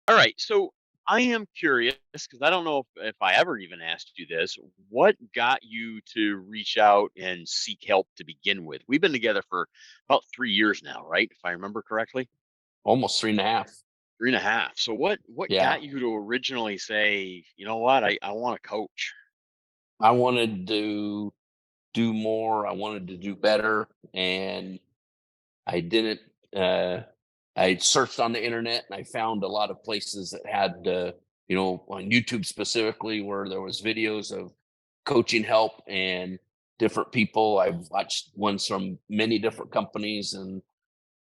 All right. So I am curious because I don't know if I ever even asked you this. What got you to reach out and seek help to begin with? We've been together for about 3 years now, right? If I remember correctly, Almost 3.5. 3.5. So what Yeah. got you to originally say, you know what, I want to coach? I wanted to do more, I wanted to do better, and I didn't, uh I searched on the internet and I found a lot of places that had, on YouTube specifically, where there was videos of coaching help and different people. I've watched ones from many different companies, and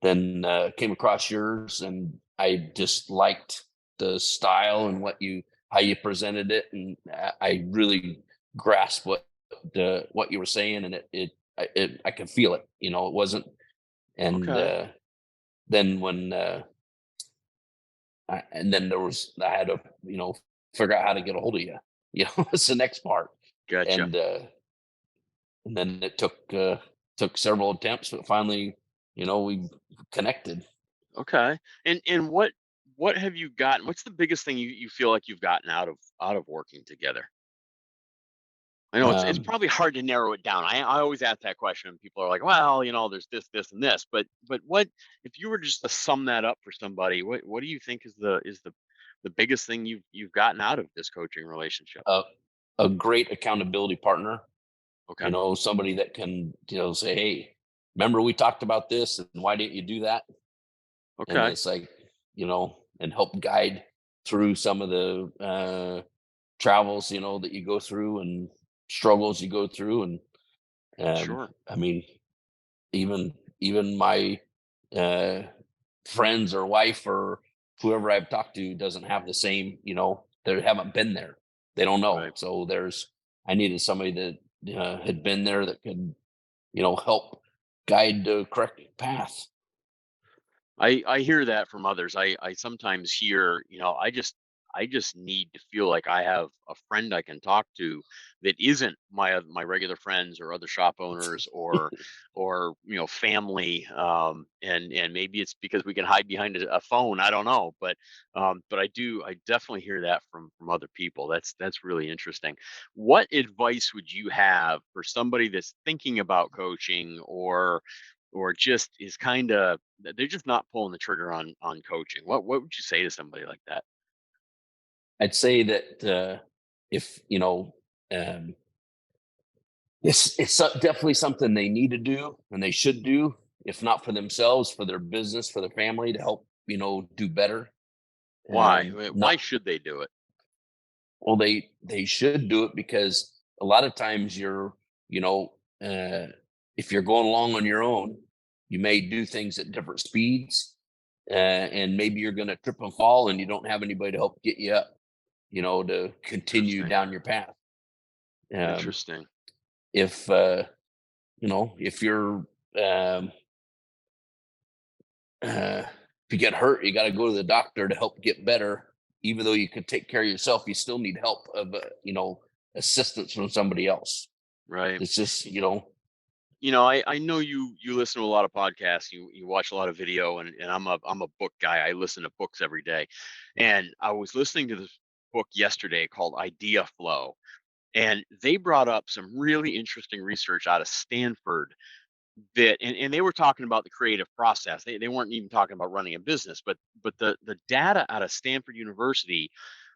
then came across yours, and I just liked the style and how you presented it, and I really grasped what you were saying, and I could feel it. It wasn't. And Okay. then when and then I had to figure out how to get a hold of you. It's the next part, Gotcha. and then it took several attempts, but finally, we connected. Okay. And what have you gotten? What's the biggest thing you feel like you've gotten out of working together? I know it's Um, probably hard to narrow it down. I always ask that question, and people are like, "Well, there's this, and this." But what if you were just to sum that up for somebody? What do you think is the biggest thing you've gotten out of this coaching relationship? a a great accountability partner, Okay. somebody that can, say, "Hey, remember we talked about this, and why didn't you do that?" And Okay. it's like, and help guide through some of the travels, that you go through, and struggles you go through. And Sure. I mean, even my uh, friends or wife or whoever I've talked to doesn't have the same, they haven't been there. They don't know. Right. So I needed somebody that had been there, that could, help guide the correct path. I hear that from others. I sometimes hear, I just need to feel like I have a friend I can talk to that isn't my regular friends or other shop owners or family. And maybe it's because we can hide behind a phone. I don't know, but I definitely hear that from other people. That's really interesting. What advice would you have for somebody that's thinking about coaching or just is kind of they're just not pulling the trigger on coaching? What would you say to somebody like that? I'd say that if, um, definitely something they need to do and they should do, if not for themselves, for their business, for their family, to help, do better. Why? Not Why should they do it? Well, they should do it because a lot of times you know, uh, if you're going along on your own, you may do things at different speeds, and maybe you're going to trip and fall, and you don't have anybody to help get you up, to continue Interesting. down your path. Um, Interesting. if if you're um, if you get hurt, you got to go to the doctor to help get better. Even though you could take care of yourself, you still need help of assistance from somebody else. Right. It's just, I know you listen to a lot of podcasts, you watch a lot of video, and I'm a book guy. I listen to books every day. And I was listening to this book yesterday called Idea Flow. And they brought up some really interesting research out of Stanford that and they were talking about the creative process. They weren't even talking about running a business, but the data out of Stanford University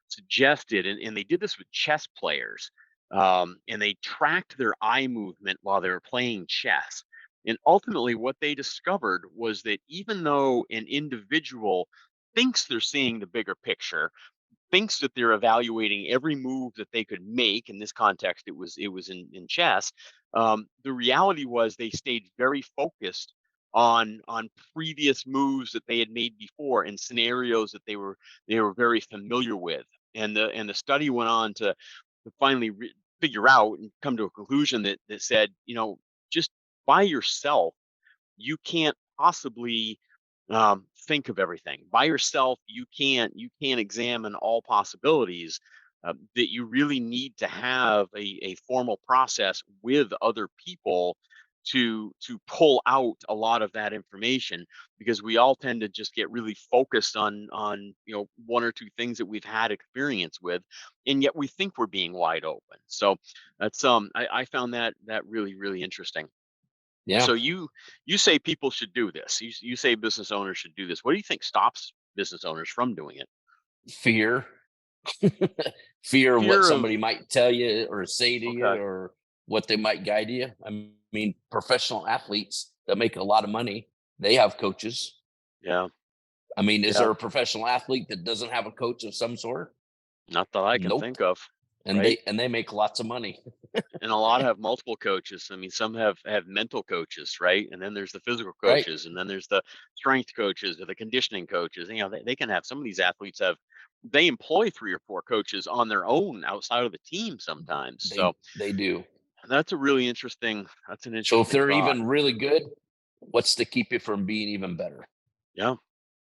suggested, and they did this with chess players, and they tracked their eye movement while they were playing chess. And ultimately, what they discovered was that even though an individual thinks they're seeing the bigger picture, thinks that they're evaluating every move that they could make. In this context, it was in chess. The reality was they stayed very focused on previous moves that they had made before and scenarios that they were very familiar with. And the study went on to finally figure out and come to a conclusion that said, just by yourself you can't possibly think of everything by yourself. You can't examine all possibilities. That you really need to have a formal process with other people to pull out a lot of that information, because we all tend to just get really focused on one or two things that we've had experience with, and yet we think we're being wide open. So that's I found that really, really interesting. Yeah. So you say people should do this. You say business owners should do this. What do you think stops business owners from doing it? Fear. Fear of what Fear of somebody might tell you or say to you, okay, or what they might guide you. I mean, professional athletes that make a lot of money, they have coaches. yeah, I mean, is yeah, there a professional athlete that doesn't have a coach of some sort? not that I can Nope. think of, And right? they make lots of money. And a lot have multiple coaches. I mean, some have mental coaches, right? And then there's the physical Right. coaches, and then there's the strength coaches or the conditioning coaches. They can have, some of these athletes have, they employ three or four coaches on their own outside of the team sometimes. So They do. that's a really interesting. That's an So if interesting they're thought. even really good, what's to keep it from being even better? Yeah.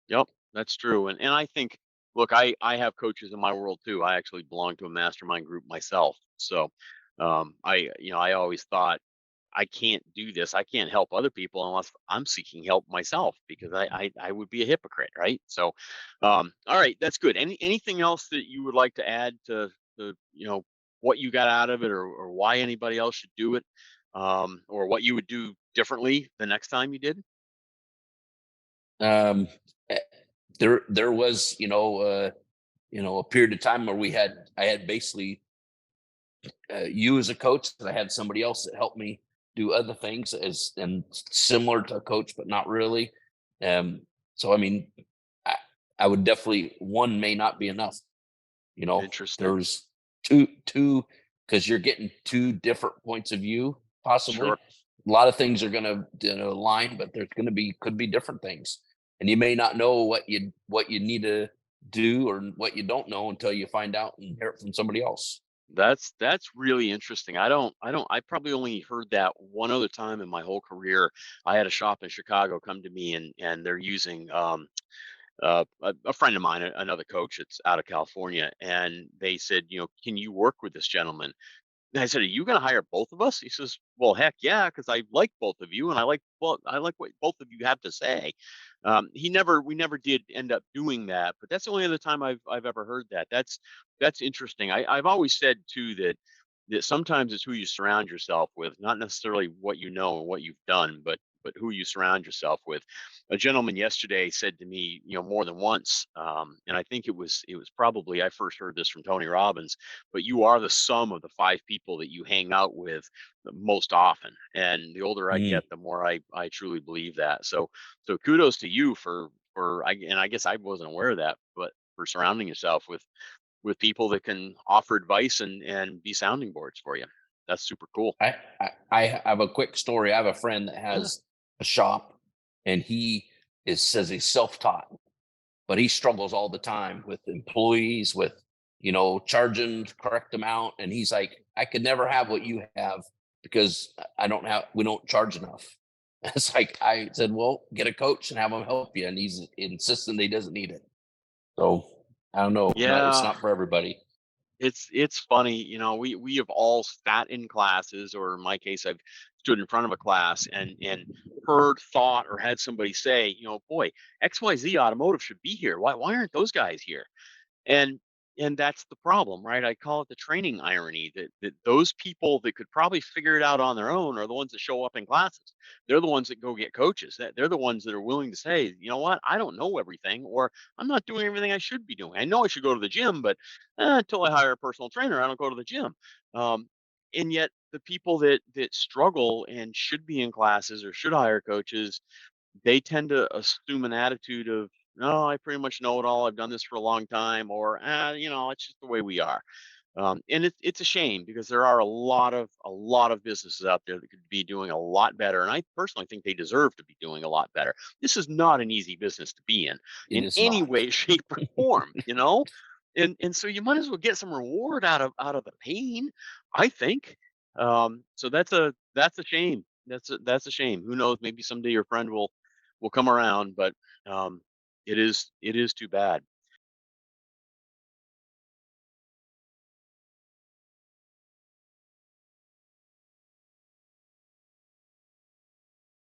Yep, that's true. And I think, look, I have coaches in my world too. I actually belong to a mastermind group myself. So I always thought, I can't do this. I can't help other people unless I'm seeking help myself, because I would be a hypocrite, right? So all right, that's good. Anything else that you would like to add to the, what you got out of it, or why anybody else should do it? Or what you would do differently the next time you did? Um, eh, there was, a period of time where I had basically you as a coach, and I had somebody else that helped me do other things as and similar to a coach, but not really. So I mean, I, I would definitely, one may not be enough. Interesting. There's two because you're getting two different points of view possibly. Sure. A lot of things are going to align, but there's going to be could be different things, and you may not know what you need to do or what you don't know until you find out and hear it from somebody else. That's really interesting. I probably only heard that one other time in my whole career. I had a shop in Chicago come to me, and they're using a friend of mine, another coach that's out of California, and they said, can you work with this gentleman? And I said, "Are you going to hire both of us?" He says, "Well, heck yeah, because I like both of you, and I like what both of you have to say." We never did end up doing that, but that's the only other time I've ever heard that. That's interesting. I've always said too that sometimes it's who you surround yourself with, not necessarily what you know and what you've done, but who you surround yourself with. A gentleman yesterday said to me, more than once, and I think it was probably, I first heard this from Tony Robbins, but you are the sum of the five people that you hang out with the most often. And the older I Mm. get, the more I truly believe that. So kudos to you and I guess I wasn't aware of that, but for surrounding yourself with people that can offer advice and be sounding boards for you. That's super cool. I have a quick story. I have a friend that Yeah. has a shop, and says he's self-taught, but he struggles all the time with employees, with charging the correct amount. And he's like, I could never have what you have because we don't charge enough. It's like I said, well, get a coach and have him help you. And he's insistent he doesn't need it. So I don't know. It's Yeah. not for everybody. It's funny, we have all sat in classes, or in my case, I've stood in front of a class and heard, thought, or had somebody say, boy, XYZ Automotive should be here. Why aren't those guys here? And and that's the problem, right? I call it the training irony, that those people that could probably figure it out on their own are the ones that show up in classes. They're the ones that go get coaches. They're the ones that are willing to say, you know what, I don't know everything, or I'm not doing everything I should be doing. I know I should go to the gym, but until I hire a personal trainer, I don't go to the gym. Um, and yet the people that struggle and should be in classes or should hire coaches, they tend to assume an attitude of, no, I pretty much know it all. I've done this for a long time, or it's just the way we are. And it's a shame, because there are a lot of businesses out there that could be doing a lot better, and I personally think they deserve to be doing a lot better. This is not an easy business to be It in is any not. way, shape, or form. And so you might as well get some reward out of the pain, I think. So that's a shame. That's a shame. Who knows? Maybe someday your friend will come around, but um, it is too bad.